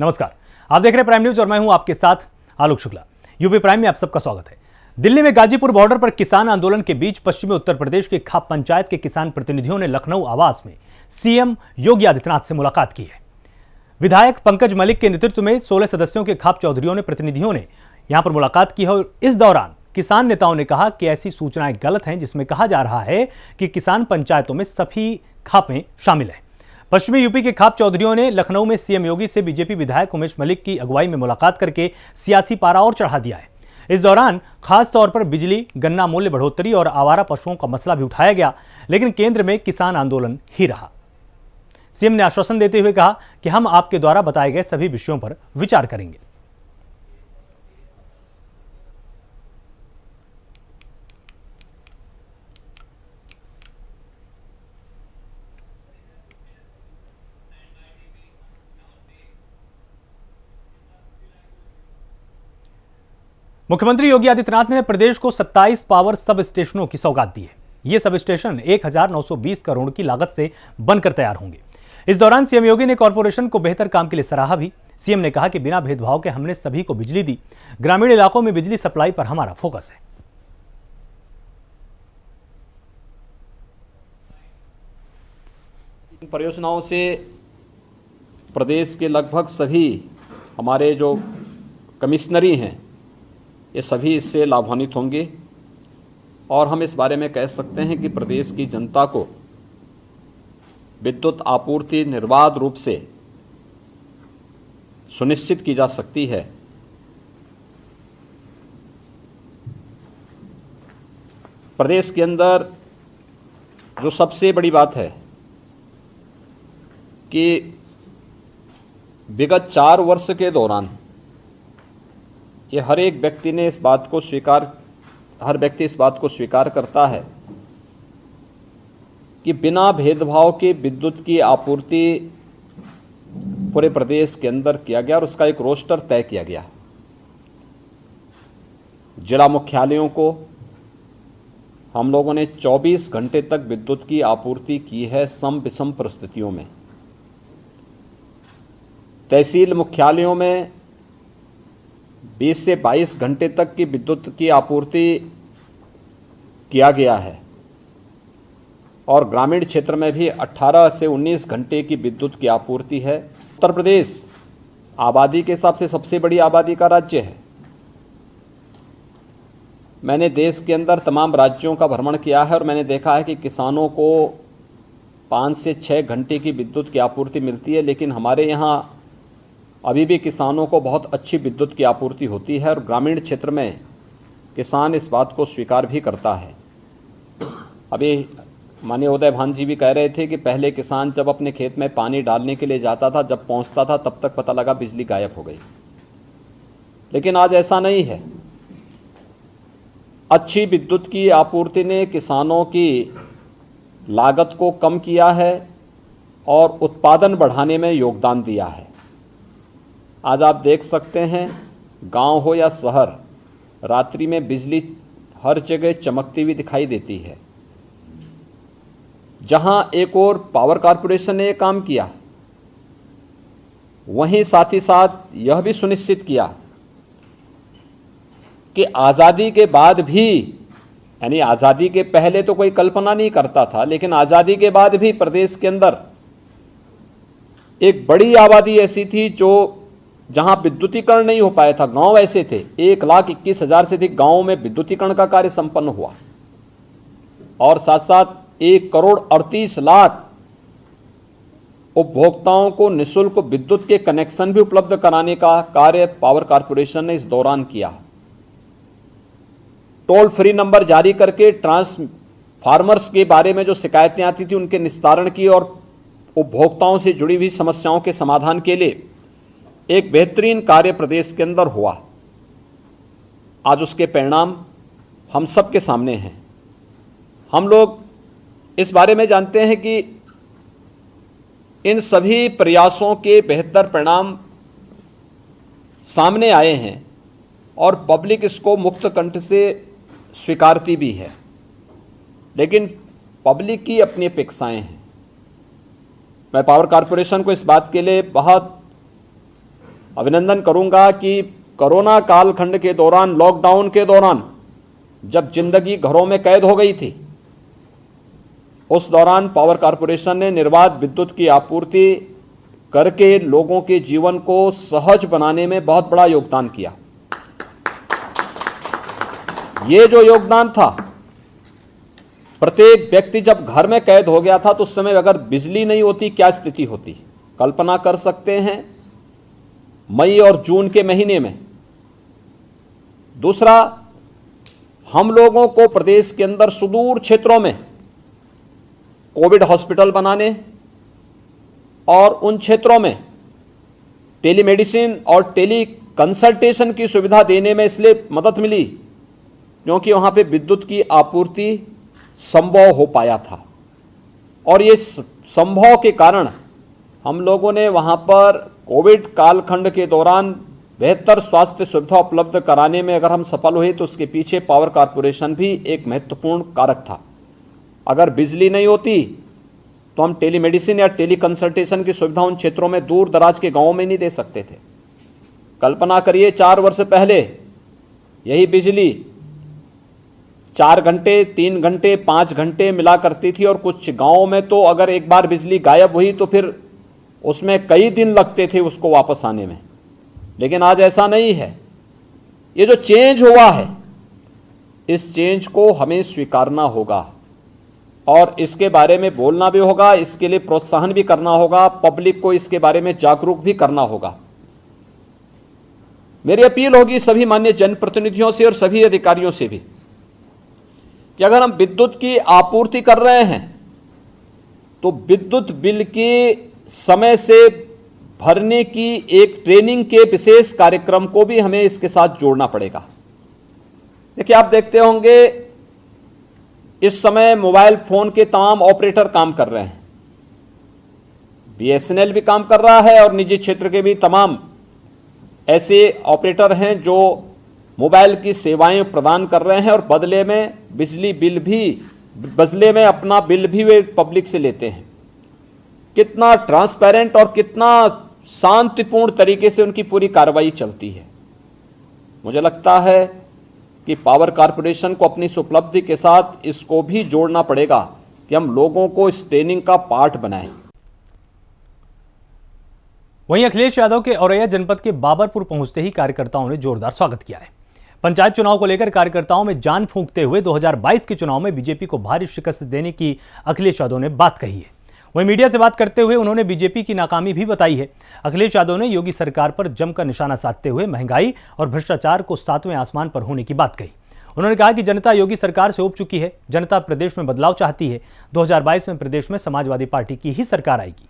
नमस्कार, आप देख रहे हैं प्राइम न्यूज और मैं हूं आपके साथ आलोक शुक्ला। यूपी प्राइम में आप सबका स्वागत है। दिल्ली में गाजीपुर बॉर्डर पर किसान आंदोलन के बीच पश्चिमी उत्तर प्रदेश के खाप पंचायत के किसान प्रतिनिधियों ने लखनऊ आवास में सीएम योगी आदित्यनाथ से मुलाकात की है। विधायक पंकज मलिक के नेतृत्व में 16 सदस्यों के खाप चौधरियों ने प्रतिनिधियों ने यहां पर मुलाकात की है और इस दौरान किसान नेताओं ने कहा कि ऐसी सूचनाएं गलत हैं जिसमें कहा जा रहा है कि किसान पंचायतों में सभी खापें शामिल हैं। पश्चिमी यूपी के खाप चौधरियों ने लखनऊ में सीएम योगी से बीजेपी विधायक उमेश मलिक की अगुवाई में मुलाकात करके सियासी पारा और चढ़ा दिया है। इस दौरान खास तौर पर बिजली, गन्ना मूल्य बढ़ोतरी और आवारा पशुओं का मसला भी उठाया गया, लेकिन केंद्र में किसान आंदोलन ही रहा। सीएम ने आश्वासन देते हुए कहा कि हम आपके द्वारा बताए गए सभी विषयों पर विचार करेंगे। मुख्यमंत्री योगी आदित्यनाथ ने प्रदेश को 27 पावर सब स्टेशनों की सौगात दी है। ये सब स्टेशन 1920 करोड़ की लागत से बनकर तैयार होंगे। इस दौरान सीएम योगी ने कॉर्पोरेशन को बेहतर काम के लिए सराहा भी। सीएम ने कहा कि बिना भेदभाव के हमने सभी को बिजली दी। ग्रामीण इलाकों में बिजली सप्लाई पर हमारा फोकस है। इन परियोजनाओं से प्रदेश के लगभग सभी हमारे जो कमिश्नरी हैं ये सभी इससे लाभान्वित होंगे और हम इस बारे में कह सकते हैं कि प्रदेश की जनता को विद्युत आपूर्ति निर्बाध रूप से सुनिश्चित की जा सकती है। प्रदेश के अंदर जो सबसे बड़ी बात है कि विगत 4 वर्ष के दौरान ये हर व्यक्ति इस बात को स्वीकार करता है कि बिना भेदभाव के विद्युत की आपूर्ति पूरे प्रदेश के अंदर किया गया और उसका एक रोस्टर तय किया गया। जिला मुख्यालयों को हम लोगों ने 24 घंटे तक विद्युत की आपूर्ति की है सम विषम परिस्थितियों में। तहसील मुख्यालयों में 20 से 22 घंटे तक की विद्युत की आपूर्ति किया गया है और ग्रामीण क्षेत्र में भी 18 से 19 घंटे की विद्युत की आपूर्ति है। उत्तर प्रदेश आबादी के हिसाब से सबसे बड़ी आबादी का राज्य है। मैंने देश के अंदर तमाम राज्यों का भ्रमण किया है और मैंने देखा है कि किसानों को 5 से 6 घंटे की विद्युत की आपूर्ति मिलती है, लेकिन हमारे यहाँ अभी भी किसानों को बहुत अच्छी विद्युत की आपूर्ति होती है और ग्रामीण क्षेत्र में किसान इस बात को स्वीकार भी करता है। अभी माननीय उदय भान जी भी कह रहे थे कि पहले किसान जब अपने खेत में पानी डालने के लिए जाता था, जब पहुंचता था तब तक पता लगा बिजली गायब हो गई, लेकिन आज ऐसा नहीं है। अच्छी विद्युत की आपूर्ति ने किसानों की लागत को कम किया है और उत्पादन बढ़ाने में योगदान दिया है। आज आप देख सकते हैं गांव हो या शहर, रात्रि में बिजली हर जगह चमकती हुई दिखाई देती है। जहां एक और पावर कॉर्पोरेशन ने यह काम किया, वहीं साथ ही साथ यह भी सुनिश्चित किया कि आज़ादी के बाद भी, यानी आज़ादी के पहले तो कोई कल्पना नहीं करता था, लेकिन आज़ादी के बाद भी प्रदेश के अंदर एक बड़ी आबादी ऐसी थी जो जहां विद्युतीकरण नहीं हो पाया था। गांव ऐसे थे, 1,21,000 से अधिक गांवों में विद्युतीकरण का कार्य संपन्न हुआ और साथ साथ 1,38,00,000 उपभोक्ताओं को निःशुल्क विद्युत के कनेक्शन भी उपलब्ध कराने का कार्य पावर कॉर्पोरेशन ने इस दौरान किया। टोल फ्री नंबर जारी करके ट्रांसफार्मर्स के बारे में जो शिकायतें आती थी उनके निस्तारण की और उपभोक्ताओं से जुड़ी हुई समस्याओं के समाधान के लिए एक बेहतरीन कार्य प्रदेश के अंदर हुआ। आज उसके परिणाम हम सबके सामने हैं। हम लोग इस बारे में जानते हैं कि इन सभी प्रयासों के बेहतर परिणाम सामने आए हैं और पब्लिक इसको मुक्त कंठ से स्वीकारती भी है, लेकिन पब्लिक की अपनी अपेक्षाएं हैं। मैं पावर कॉर्पोरेशन को इस बात के लिए बहुत अभिनंदन करूंगा कि कोरोना कालखंड के दौरान, लॉकडाउन के दौरान, जब जिंदगी घरों में कैद हो गई थी, उस दौरान पावर कॉरपोरेशन ने निर्बाध विद्युत की आपूर्ति करके लोगों के जीवन को सहज बनाने में बहुत बड़ा योगदान किया। ये जो योगदान था, प्रत्येक व्यक्ति जब घर में कैद हो गया था तो उस समय अगर बिजली नहीं होती क्या स्थिति होती, कल्पना कर सकते हैं, मई और जून के महीने में। दूसरा, हम लोगों को प्रदेश के अंदर सुदूर क्षेत्रों में कोविड हॉस्पिटल बनाने और उन क्षेत्रों में टेलीमेडिसिन और टेली कंसल्टेशन की सुविधा देने में इसलिए मदद मिली क्योंकि वहां पे विद्युत की आपूर्ति संभव हो पाया था। और ये संभव के कारण हम लोगों ने वहां पर कोविड कालखंड के दौरान बेहतर स्वास्थ्य सुविधा उपलब्ध कराने में अगर हम सफल हुए तो उसके पीछे पावर कॉरपोरेशन भी एक महत्वपूर्ण कारक था। अगर बिजली नहीं होती तो हम टेलीमेडिसिन या टेली कंसल्टेशन की सुविधा उन क्षेत्रों में, दूर दराज के गांवों में नहीं दे सकते थे। कल्पना करिए 4 वर्ष पहले यही बिजली 4 घंटे, 3 घंटे, 5 घंटे मिला करती थी और कुछ गांवों में तो अगर एक बार बिजली गायब हुई तो फिर उसमें कई दिन लगते थे उसको वापस आने में। लेकिन आज ऐसा नहीं है। ये जो चेंज हुआ है, इस चेंज को हमें स्वीकारना होगा और इसके बारे में बोलना भी होगा, इसके लिए प्रोत्साहन भी करना होगा, पब्लिक को इसके बारे में जागरूक भी करना होगा। मेरी अपील होगी सभी माननीय जनप्रतिनिधियों से और सभी अधिकारियों से भी कि अगर हम विद्युत की आपूर्ति कर रहे हैं तो विद्युत बिल की समय से भरने की एक ट्रेनिंग के विशेष कार्यक्रम को भी हमें इसके साथ जोड़ना पड़ेगा। देखिए, आप देखते होंगे इस समय मोबाइल फोन के तमाम ऑपरेटर काम कर रहे हैं, बीएसएनएल भी काम कर रहा है और निजी क्षेत्र के भी तमाम ऐसे ऑपरेटर हैं जो मोबाइल की सेवाएं प्रदान कर रहे हैं और बदले में बदले में अपना बिल भी वे पब्लिक से लेते हैं। कितना ट्रांसपेरेंट और कितना शांतिपूर्ण तरीके से उनकी पूरी कार्रवाई चलती है। मुझे लगता है कि पावर कॉरपोरेशन को अपनी इस उपलब्धि के साथ इसको भी जोड़ना पड़ेगा कि हम लोगों को इस ट्रेनिंग का पार्ट बनाएं। वहीं अखिलेश यादव के औरैया जनपद के बाबरपुर पहुंचते ही कार्यकर्ताओं ने जोरदार स्वागत किया है। पंचायत चुनाव को लेकर कार्यकर्ताओं में जान फूंकते हुए 2022 के चुनाव में बीजेपी को भारी शिकस्त देने की अखिलेश यादव ने बात कही है। वहीं मीडिया से बात करते हुए उन्होंने बीजेपी की नाकामी भी बताई है। अखिलेश यादव ने योगी सरकार पर जमकर निशाना साधते हुए महंगाई और भ्रष्टाचार को 7वें आसमान पर होने की बात कही। उन्होंने कहा कि जनता योगी सरकार से ऊब चुकी है, जनता प्रदेश में बदलाव चाहती है। 2022 में प्रदेश में समाजवादी पार्टी की ही सरकार आएगी।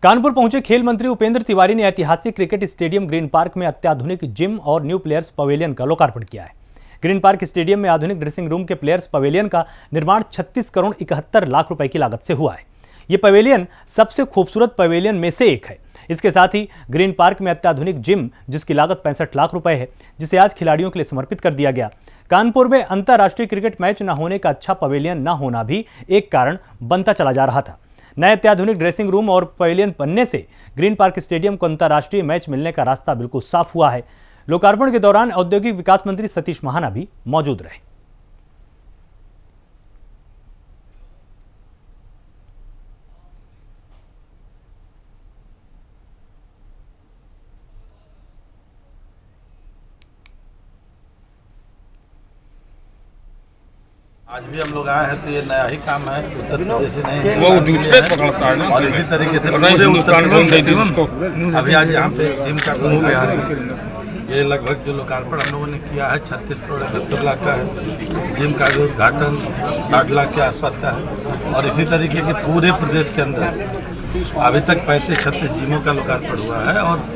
कानपुर पहुंचे खेल मंत्री उपेंद्र तिवारी ने ऐतिहासिक क्रिकेट स्टेडियम ग्रीन पार्क में अत्याधुनिक जिम और न्यू प्लेयर्स पवेलियन का लोकार्पण किया है। ग्रीन पार्क स्टेडियम में आधुनिक ड्रेसिंग रूम के प्लेयर्स पवेलियन का निर्माण 36 करोड़ 71 लाख रुपए की लागत से हुआ है। ये पवेलियन सबसे खूबसूरत पवेलियन में से एक है। इसके साथ ही ग्रीन पार्क में अत्याधुनिक जिम, जिसकी लागत 65 लाख रुपए है, जिसे आज खिलाड़ियों के लिए समर्पित कर दिया गया। कानपुर में अंतर्राष्ट्रीय क्रिकेट मैच न होने का अच्छा पवेलियन न होना भी एक कारण बनता चला जा रहा था। नए अत्याधुनिक ड्रेसिंग रूम और पवेलियन बनने से ग्रीन पार्क स्टेडियम को अंतर्राष्ट्रीय मैच मिलने का रास्ता बिल्कुल साफ हुआ है। लोकार्पण के दौरान औद्योगिक विकास मंत्री सतीश महाना भी मौजूद रहे। आज भी हम लोग आए हैं तो ये नया ही काम है, उत्तर प्रदेश से नहीं, वो दूसरे पकड़ता है ना। और इसी तरीके से पूरे उत्तर प्रदेश में अभी आज यहाँ पे जिम का ये लगभग जो लोकार्पण हम लोगों ने किया है 36 करोड़ 71 लाख का है। जिम का भी उद्घाटन 60 लाख के आसपास का है। और इसी तरीके के पूरे प्रदेश के अंदर अभी तक 35-36 जिमों का लोकार्पण हुआ है। और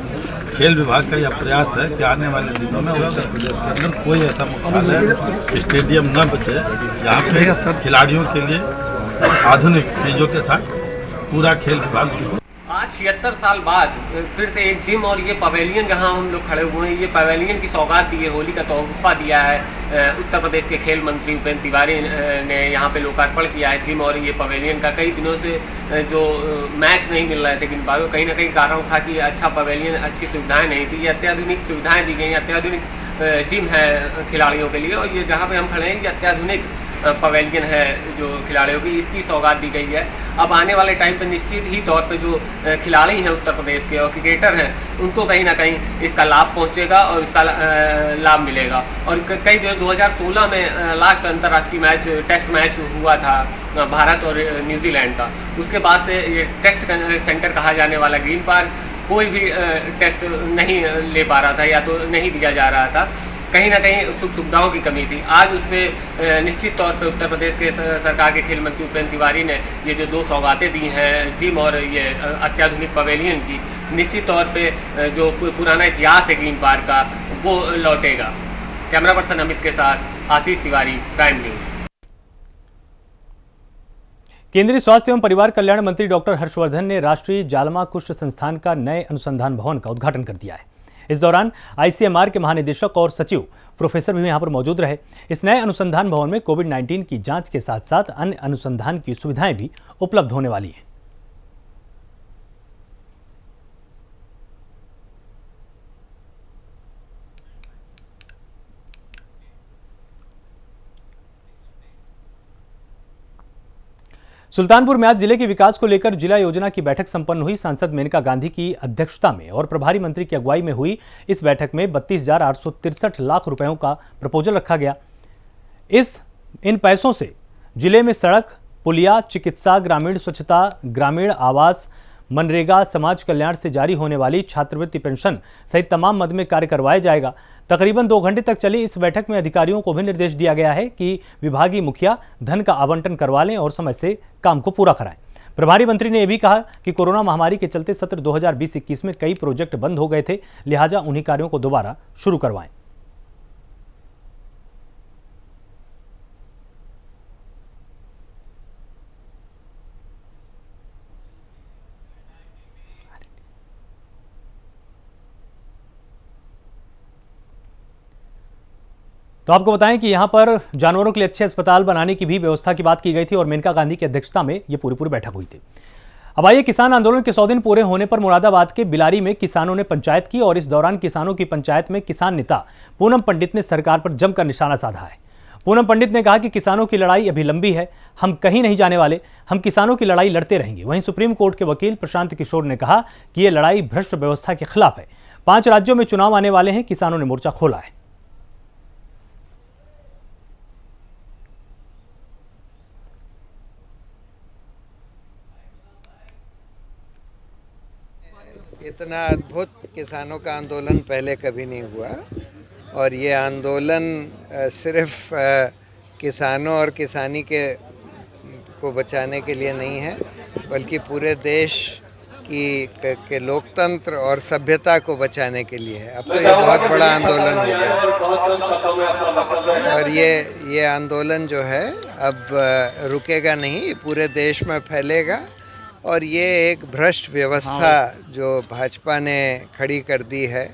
खेल विभाग का यह प्रयास है कि आने वाले दिनों में उत्तर प्रदेश के अंदर कोई ऐसा मुख्यालय स्टेडियम न बचे जहाँ पे खिलाड़ियों के लिए आधुनिक चीज़ों के साथ पूरा खेल विभाग आज 76 साल बाद फिर से एक जिम और ये पवेलियन जहां हम लोग खड़े हुए हैं, ये पवेलियन की सौगात दी है, होली का तोहफा दिया है उत्तर प्रदेश के खेल मंत्री उपेंद्र तिवारी ने यहाँ पे लोकार्पण किया है जिम और ये पवेलियन का। कई दिनों से जो मैच नहीं मिल रहे थे किन बारों, कहीं ना कहीं कारण था कि अच्छा पवेलियन, अच्छी सुविधाएँ नहीं थी। ये अत्याधुनिक सुविधाएँ दी गई, अत्याधुनिक जिम है खिलाड़ियों के लिए, और ये जहाँ पर हम खड़े हैं ये अत्याधुनिक पवेलियन है जो खिलाड़ियों की, इसकी सौगात दी गई है। अब आने वाले टाइम पर निश्चित ही तौर पे जो खिलाड़ी हैं उत्तर प्रदेश के और क्रिकेटर हैं, उनको कहीं ना कहीं इसका लाभ पहुंचेगा और इसका लाभ मिलेगा। और कई जो 2016 में लास्ट अंतर्राष्ट्रीय मैच, टेस्ट मैच हुआ था भारत और न्यूजीलैंड का, उसके बाद से ये टेस्ट सेंटर कहा जाने वाला ग्रीन पार्क कोई भी टेस्ट नहीं ले पा रहा था या तो नहीं दिया जा रहा था, कहीं ना कहीं सुख सुविधाओं की कमी थी। आज उसमें निश्चित तौर पे उत्तर प्रदेश के सरकार के खेल मंत्री उपेंद्र तिवारी ने ये जो 2 सौगातें दी हैं जिम और ये अत्याधुनिक पवेलियन की, निश्चित तौर पे जो पुराना इतिहास है ग्रीन पार्क का वो लौटेगा। कैमरा पर्सन अमित के साथ आशीष तिवारी, प्राइम न्यूज। केंद्रीय स्वास्थ्य एवं परिवार कल्याण मंत्री डॉक्टर हर्षवर्धन ने राष्ट्रीय जालमा कुष्ठ संस्थान का नए अनुसंधान भवन का उद्घाटन कर दिया है। इस दौरान आईसीएमआर के महानिदेशक और सचिव प्रोफेसर भी यहां पर मौजूद रहे। इस नए अनुसंधान भवन में कोविड-19 की जांच के साथ साथ अन्य अनुसंधान की सुविधाएं भी उपलब्ध होने वाली हैं। सुल्तानपुर में आज जिले के विकास को लेकर जिला योजना की बैठक संपन्न हुई। सांसद मेनका गांधी की अध्यक्षता में और प्रभारी मंत्री की अगुवाई में हुई इस बैठक में 32,863 लाख रुपयों का प्रपोजल रखा गया। इन पैसों से जिले में सड़क, पुलिया, चिकित्सा, ग्रामीण स्वच्छता, ग्रामीण आवास, मनरेगा, समाज कल्याण से जारी होने वाली छात्रवृत्ति पेंशन सहित तमाम मद में कार्य करवाया जाएगा। तकरीबन 2 घंटे तक चली इस बैठक में अधिकारियों को भी निर्देश दिया गया है कि विभागीय मुखिया धन का आवंटन करवा लें और समय से काम को पूरा कराएं। प्रभारी मंत्री ने यह भी कहा कि कोरोना महामारी के चलते सत्र 2020-21 में कई प्रोजेक्ट बंद हो गए थे, लिहाजा उन्हीं कार्यों को दोबारा शुरू करवाएं। तो आपको बताएं कि यहां पर जानवरों के लिए अच्छे अस्पताल बनाने की भी व्यवस्था की बात की गई थी और मेनका गांधी की अध्यक्षता में यह पूरी बैठक हुई थी। अब आइए, किसान आंदोलन के 100 दिन पूरे होने पर मुरादाबाद के बिलारी में किसानों ने पंचायत की और इस दौरान किसानों की पंचायत में किसान नेता पूनम पंडित ने सरकार पर जमकर निशाना साधा है। पूनम पंडित ने कहा कि किसानों की लड़ाई अभी लंबी है, हम कहीं नहीं जाने वाले, हम किसानों की लड़ाई लड़ते रहेंगे। वहीं सुप्रीम कोर्ट के वकील प्रशांत किशोर ने कहा कि यह लड़ाई भ्रष्ट व्यवस्था के खिलाफ है। 5 राज्यों में चुनाव आने वाले हैं, किसानों ने मोर्चा खोला है। इतना अद्भुत किसानों का आंदोलन पहले कभी नहीं हुआ और ये आंदोलन सिर्फ किसानों और किसानी को बचाने के लिए नहीं है, बल्कि पूरे देश के लोकतंत्र और सभ्यता को बचाने के लिए है। अब तो ये बहुत बड़ा आंदोलन हो गया और ये आंदोलन जो है अब रुकेगा नहीं, पूरे देश में फैलेगा। और ये एक भ्रष्ट व्यवस्था जो भाजपा ने खड़ी कर दी है,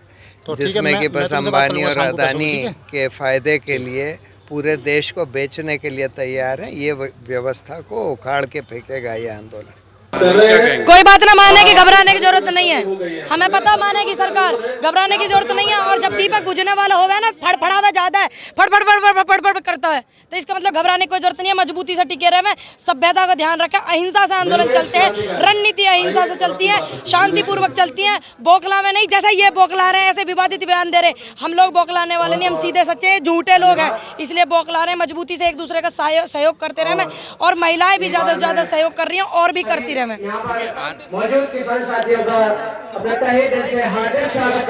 जिसमें कि बस अंबानी और अदानी के फायदे के लिए पूरे देश को बेचने के लिए तैयार है, ये व्यवस्था को उखाड़ के फेंकेगा ये आंदोलन। कोई बात ना माने की, घबराने की जरूरत नहीं है, हमें पता मानेगी सरकार, घबराने की जरूरत नहीं है। और जब दीपक बुझने वाला होगा ना, फड़फड़ावा ज्यादा है, फड़फड़ करता है, तो इसका मतलब घबराने की कोई जरूरत नहीं है। मजबूती से टिके रहे, सभ्यता का ध्यान रखें, अहिंसा से आंदोलन चलते हैं, रणनीति अहिंसा से चलती है, शांतिपूर्वक चलती है, बौखला में नहीं। जैसे ये बौखला रहे हैं, ऐसे विवादित बयान दे रहे, हम लोग बौखलाने वाले नहीं, हम सीधे सच्चे झूठे लोग हैं, इसलिए बौखला रहे हैं। मजबूती से एक दूसरे का सहयोग करते रहे और महिलाएं भी ज्यादा से ज्यादा सहयोग कर रही हैं और भी करती रहे।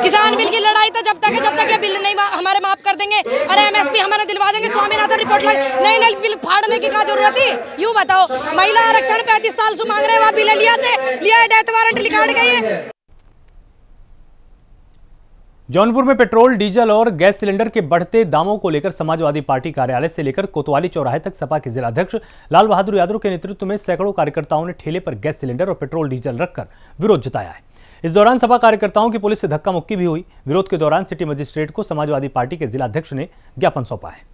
किसान बिल की लड़ाई तो जब तक ये बिल नहीं हमारे माफ कर देंगे, अरे एमएसपी हमारे दिलवा देंगे, स्वामीनाथन रिपोर्ट नहीं बिल फाड़ने की क्या जरूरत थी? यूँ बताओ, महिला आरक्षण 35 साल से मांग रहे हैं, वहाँ बिल लिया डेथ वारंट लिखा गई है। जौनपुर में पेट्रोल, डीजल और गैस सिलेंडर के बढ़ते दामों को लेकर समाजवादी पार्टी कार्यालय से लेकर कोतवाली चौराहे तक सपा के जिलाध्यक्ष लाल बहादुर यादव के नेतृत्व में सैकड़ों कार्यकर्ताओं ने ठेले पर गैस सिलेंडर और पेट्रोल डीजल रखकर विरोध जताया है। इस दौरान सपा कार्यकर्ताओं की पुलिस से धक्का मुक्की भी हुई। विरोध के दौरान सिटी मजिस्ट्रेट को समाजवादी पार्टी के जिलाध्यक्ष ने ज्ञापन सौंपा है।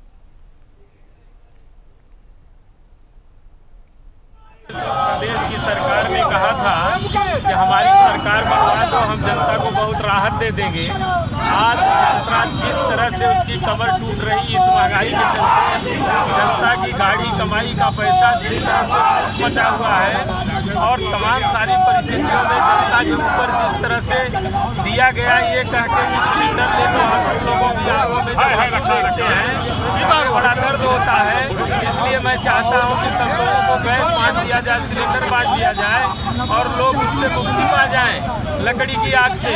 प्रदेश की सरकार ने कहा था कि हमारी सरकार बनवा दो, हम जनता को बहुत राहत दे देंगे। आज जनता जिस तरह से उसकी कमर टूट रही, इस महंगाई के चलते जनता की गाड़ी कमाई का पैसा जिस तरह से बचा हुआ है और तमाम सारी परिस्थितियों में जनता के ऊपर जिस तरह से दिया गया ये कह के कि सिलेंडर ले लो, हम लोगों की आंखों में जो देखते हैं बड़ा दर्द होता है। इसलिए मैं चाहता हूँ कि सब लोगों को गैस बांट दिया जाए, सिलेंडर बांट दिया जाए और लोग उससे मुक्ति पा जाएं लकड़ी की आग से।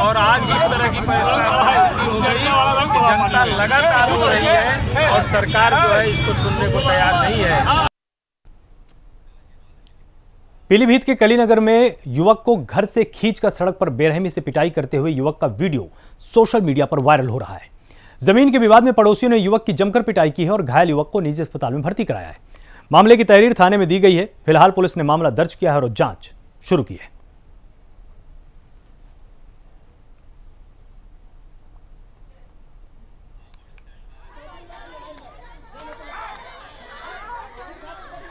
और आज इस तरह की परिस्थिति हो गई कि जनता लगातार हो रही है और सरकार जो है इसको सुनने को तैयार नहीं है। पीलीभीत के कलीनगर में युवक को घर से खींचकर सड़क पर बेरहमी से पिटाई करते हुए युवक का वीडियो सोशल मीडिया पर वायरल हो रहा है। जमीन के विवाद में पड़ोसियों ने युवक की जमकर पिटाई की है और घायल युवक को निजी अस्पताल में भर्ती कराया है। मामले की तहरीर थाने में दी गई है। फिलहाल पुलिस ने मामला दर्ज किया है और जांच शुरू की है।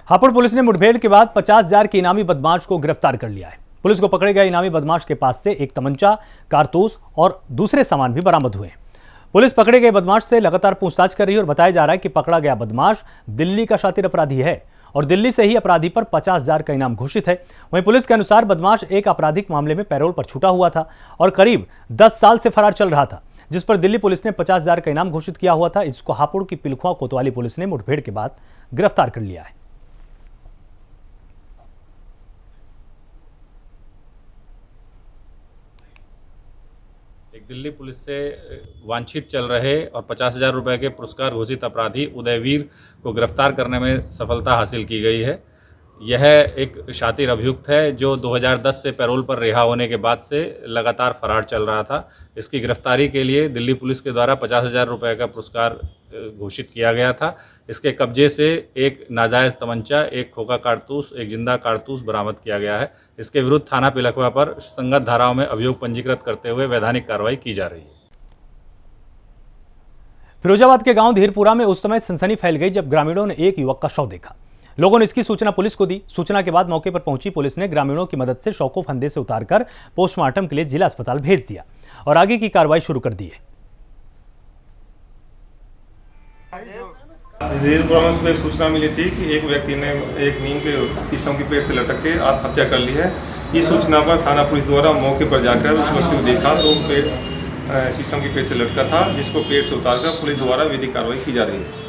हापुड़ पुलिस ने मुठभेड़ के बाद 50,000 के इनामी बदमाश को गिरफ्तार कर लिया है। पुलिस को पकड़े गए इनामी बदमाश के पास से एक तमंचा, कारतूस और दूसरे सामान भी बरामद हुए हैं। पुलिस पकड़े गए बदमाश से लगातार पूछताछ कर रही है और बताया जा रहा है कि पकड़ा गया बदमाश दिल्ली का शातिर अपराधी है और दिल्ली से ही अपराधी पर 50,000 का इनाम घोषित है। वहीं पुलिस के अनुसार बदमाश एक आपराधिक मामले में पैरोल पर छूटा हुआ था और करीब 10 साल से फरार चल रहा था, जिस पर दिल्ली पुलिस ने 50,000 का इनाम घोषित किया हुआ था। इसको हापुड़ की पिलखुआ कोतवाली पुलिस ने मुठभेड़ के बाद गिरफ्तार कर लिया है। एक दिल्ली पुलिस से वांछित चल रहे और 50,000 रुपये के पुरस्कार घोषित अपराधी उदयवीर को गिरफ्तार करने में सफलता हासिल की गई है। यह एक शातिर अभियुक्त है जो 2010 से पैरोल पर रिहा होने के बाद से लगातार फरार चल रहा था। इसकी गिरफ्तारी के लिए दिल्ली पुलिस के द्वारा 50,000 रुपये का पुरस्कार घोषित किया गया था। इसके कब्जे से एक नाजायज़ तमंचा, एक खोखा कारतूस, एक जिंदा कारतूस बरामद किया गया है। इसके विरुद्ध थाना पिलखुआ पर संगत धाराओं में अभियोग पंजीकृत करते हुए वैधानिक कार्रवाई की जा रही है। फिरोजाबाद के गांव धीरपुरा में उस समय सनसनी फैल गई जब ग्रामीणों ने एक युवक का शव देखा। लोगों ने इसकी सूचना पुलिस को दी। सूचना के बाद मौके पर पहुंची पुलिस ने ग्रामीणों की मदद से शव को फंदे से उतारकर पोस्टमार्टम के लिए जिला अस्पताल भेज दिया और आगे की कार्रवाई शुरू कर दी है। धीरपुरा में उसको एक सूचना मिली थी कि एक व्यक्ति ने एक नीम के शीशम की पेड़ से लटक के आत्महत्या कर ली है। इस सूचना पर थाना पुलिस द्वारा मौके पर जाकर उस व्यक्ति को देखा तो पेड़ शीशम की पेड़ से लटका था, जिसको पेड़ से उतारकर पुलिस द्वारा विधिक कार्रवाई की जा रही है।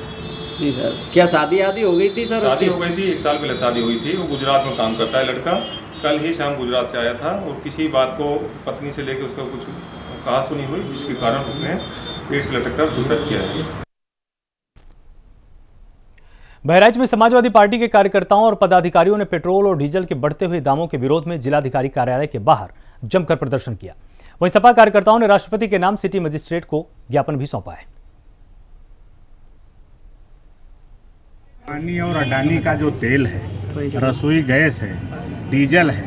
जी सर, क्या शादी हो गई थी सर? शादी हो गई थी, 1 साल पहले शादी हुई थी। वो गुजरात में काम करता है लड़का। कल ही शाम गुजरात से आया था और किसी बात को पत्नी से लेकर उसका कुछ कहा सुनी हुई, जिसके कारण उसने पेड़ से लटक कर सुसाइड किया है। बहराइच में समाजवादी पार्टी के कार्यकर्ताओं और पदाधिकारियों ने पेट्रोल और डीजल के बढ़ते हुए दामों के विरोध में जिलाधिकारी कार्यालय के बाहर जमकर प्रदर्शन किया। वहीं सपा कार्यकर्ताओं ने राष्ट्रपति के नाम सिटी मजिस्ट्रेट को ज्ञापन भी सौंपा है। पानी और अडानी का जो तेल है, रसोई गैस है, डीजल है,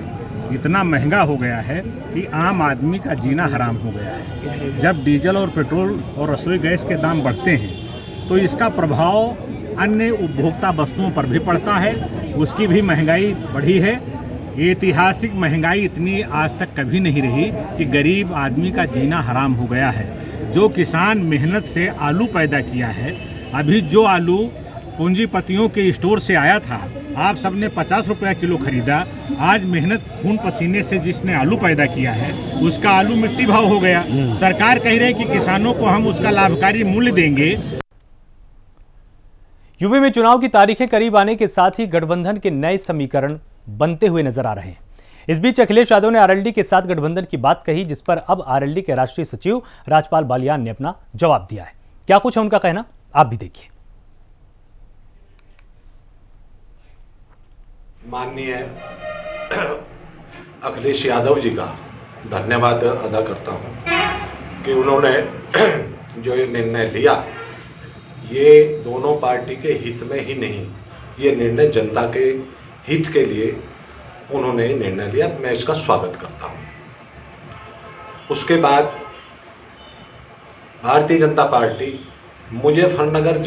इतना महंगा हो गया है कि आम आदमी का जीना हराम हो गया है। जब डीजल और पेट्रोल और रसोई गैस के दाम बढ़ते हैं तो इसका प्रभाव अन्य उपभोक्ता वस्तुओं पर भी पड़ता है। उसकी भी महंगाई बढ़ी है। ऐतिहासिक महंगाई इतनी आज तक कभी नहीं रही कि गरीब आदमी का जीना हराम हो गया है। जो किसान मेहनत से आलू पैदा किया है, अभी जो आलू पूंजीपतियों के स्टोर से आया था, आप सबने 50 रुपया किलो खरीदा। आज मेहनत खून पसीने से जिसने आलू पैदा किया है उसका आलू मिट्टी भाव हो गया। सरकार कह रही है कि किसानों को हम उसका लाभकारी मूल्य देंगे। यूपी में चुनाव की तारीखें करीब आने के साथ ही गठबंधन के नए समीकरण बनते हुए नजर आ रहे हैं। इस बीच अखिलेश यादव ने आरएलडी के साथ गठबंधन की बात कही, जिस पर अब आरएलडी के राष्ट्रीय सचिव राजपाल बालियान ने अपना जवाब दिया है। क्या कुछ है उनका कहना, आप भी देखिए। माननीय अखिलेश यादव जी का धन्यवाद अदा करता हूं। कि उन्होंने जो ये निर्णय लिया, ये दोनों पार्टी के हित में ही नहीं, ये निर्णय जनता के हित के लिए उन्होंने निर्णय लिया। मैं इसका स्वागत करता हूँ। उसके बाद भारतीय जनता पार्टी, मुजफ्फरनगर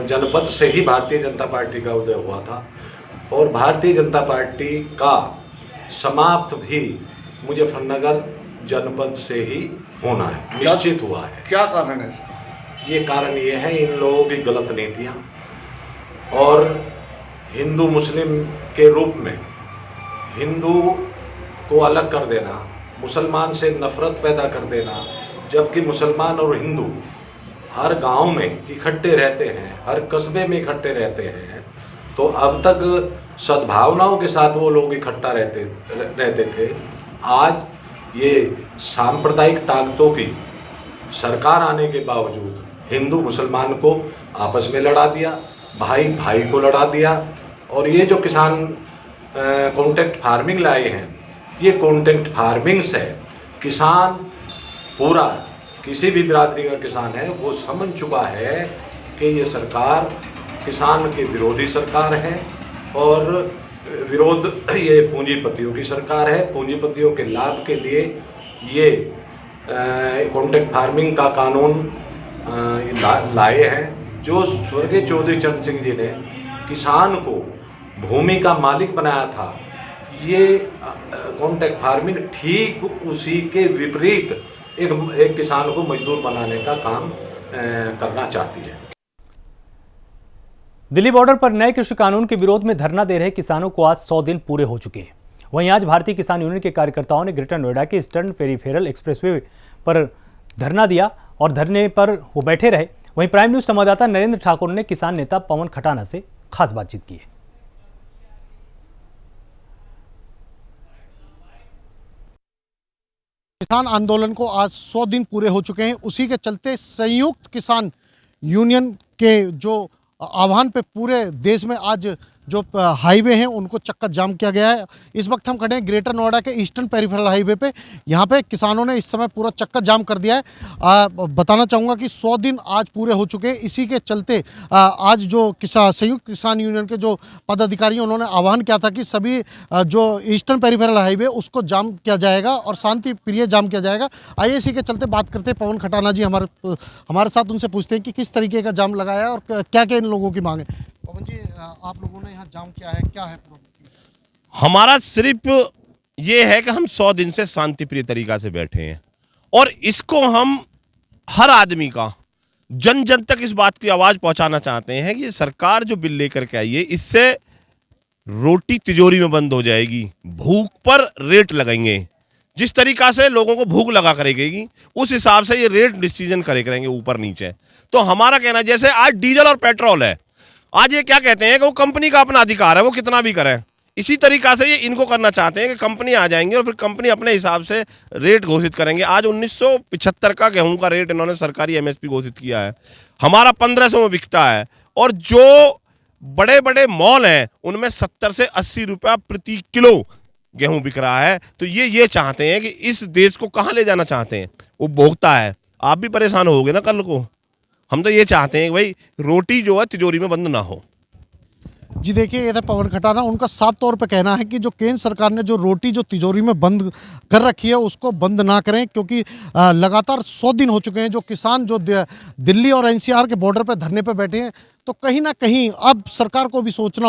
जनपद से ही भारतीय जनता पार्टी का उदय हुआ था और भारतीय जनता पार्टी का समाप्त भी मुजफ्फरनगर जनपद से ही होना है, निश्चित हुआ है। क्या कारण है इसका? ये कारण ये है इन लोगों की गलत नीतियाँ और हिंदू मुस्लिम के रूप में हिंदू को अलग कर देना, मुसलमान से नफरत पैदा कर देना, जबकि मुसलमान और हिंदू हर गांव में इकट्ठे रहते हैं, हर कस्बे में इकट्ठे रहते हैं। तो अब तक सद्भावनाओं के साथ वो लोग इकट्ठा रहते थे। आज ये सांप्रदायिक ताकतों की सरकार आने के बावजूद हिंदू मुसलमान को आपस में लड़ा दिया, भाई भाई को लड़ा दिया। और ये जो किसान कॉन्ट्रैक्ट फार्मिंग लाए हैं, ये कॉन्ट्रैक्ट फार्मिंग से किसान पूरा, किसी भी बिरादरी का किसान है वो समझ चुका है कि ये सरकार किसान के विरोधी सरकार है और विरोध ये पूंजीपतियों की सरकार है। पूंजीपतियों के लाभ के लिए ये कॉन्ट्रैक्ट फार्मिंग का कानून लाए हैं। जो स्वर्गीय चौधरी चरण सिंह जी ने किसान को भूमि का मालिक बनाया था, ये कॉन्ट्रैक्ट फार्मिंग ठीक उसी के विपरीत एक किसान को मजदूर बनाने का काम करना चाहती है। दिल्ली बॉर्डर पर नए कृषि कानून के विरोध में धरना दे रहे किसानों को आज 100 दिन पूरे हो चुके हैं। वहीं आज भारतीय किसान यूनियन के कार्यकर्ताओं ने ग्रेटर नोएडा के ईस्टर्न पेरिफेरल एक्सप्रेसवे पर धरना दिया और धरने पर वो बैठे रहे। वहीं प्राइम न्यूज संवाददाता नरेंद्र ठाकुर ने किसान नेता पवन खटाना से खास बातचीत की है। किसान आंदोलन को आज 100 दिन पूरे हो चुके हैं। उसी के चलते संयुक्त किसान यूनियन के जो आह्वान पे पूरे देश में आज जो हाईवे हैं उनको चक्का जाम किया गया है। इस वक्त हम खड़े हैं ग्रेटर नोएडा के ईस्टर्न पेरिफेरल हाईवे पे। यहाँ पे किसानों ने इस समय पूरा चक्का जाम कर दिया है। बताना चाहूँगा कि 100 दिन आज पूरे हो चुके हैं। इसी के चलते आज जो संयुक्त किसान यूनियन के जो पदाधिकारी उन्होंने आह्वान किया था कि सभी जो ईस्टर्न पेरिफेरल हाईवे उसको जाम किया जाएगा और शांति प्रिय जाम किया जाएगा। आइए इसी के चलते बात करते हैं पवन खटाना जी हमारे साथ, उनसे पूछते हैं कि किस तरीके का जाम लगाया है और क्या क्या इन लोगों की मांग है। पवन जी, आप लोगों ने यहाँ जाम किया है, क्या है प्रॉब्लम? हमारा सिर्फ ये है कि हम 100 दिन से शांति प्रिय तरीका से बैठे हैं और इसको हम हर आदमी का जन जन तक इस बात की आवाज पहुंचाना चाहते हैं कि सरकार जो बिल लेकर के आई है इससे रोटी तिजोरी में बंद हो जाएगी, भूख पर रेट लगाएंगे। जिस तरीका से लोगों को भूख लगा करेगी उस हिसाब से ये रेट डिसीजन करेंगे ऊपर नीचे। तो हमारा कहना, जैसे आज डीजल और पेट्रोल है, आज ये क्या कहते हैं कि वो कंपनी का अपना अधिकार है, वो कितना भी करे। इसी तरीका से ये इनको करना चाहते हैं कि कंपनी आ जाएंगी और फिर कंपनी अपने हिसाब से रेट घोषित करेंगे। आज 1975 का गेहूं का रेट इन्होंने सरकारी एमएसपी घोषित किया है, हमारा 1500 में बिकता है और जो बड़े बड़े मॉल हैं उनमें 70 से 80 रुपया प्रति किलो गेहूं बिक रहा है। तो ये चाहते हैं कि इस देश को कहाँ ले जाना चाहते हैं, वो भोगता है। आप भी परेशान होगे ना कल को। हम तो ये चाहते हैं कि भाई रोटी जो है तिजोरी में बंद ना हो। जी देखिए, ये था पवन खटाना। उनका साफ तौर पे कहना है कि जो केंद्र सरकार ने जो रोटी जो तिजोरी में बंद कर रखी है उसको बंद ना करें, क्योंकि लगातार 100 दिन हो चुके हैं जो किसान जो दिल्ली और एनसीआर के बॉर्डर पे धरने पे बैठे हैं। तो कहीं ना कहीं अब सरकार को भी सोचना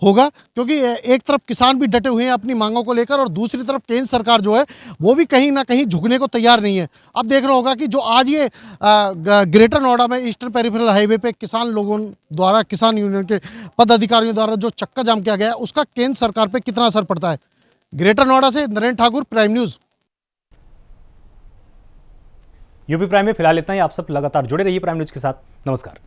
होगा, क्योंकि एक तरफ किसान भी डटे हुए हैं अपनी मांगों को लेकर और दूसरी तरफ केंद्र सरकार जो है वो भी कहीं ना कहीं झुकने को तैयार नहीं है। अब देखना होगा कि जो आज ये ग्रेटर नोएडा में ईस्टर्न पेरिफेरल हाईवे पे किसान लोगों द्वारा, किसान यूनियन के पदाधिकारियों द्वारा जो चक्का जाम किया गया है उसका केंद्र सरकार पर कितना असर पड़ता है। ग्रेटर नोएडा से Narendra Thakur, prime news. UP prime में फिलहाल इतना ही। आप सब लगातार जुड़े रहिए प्राइम न्यूज के साथ। नमस्कार।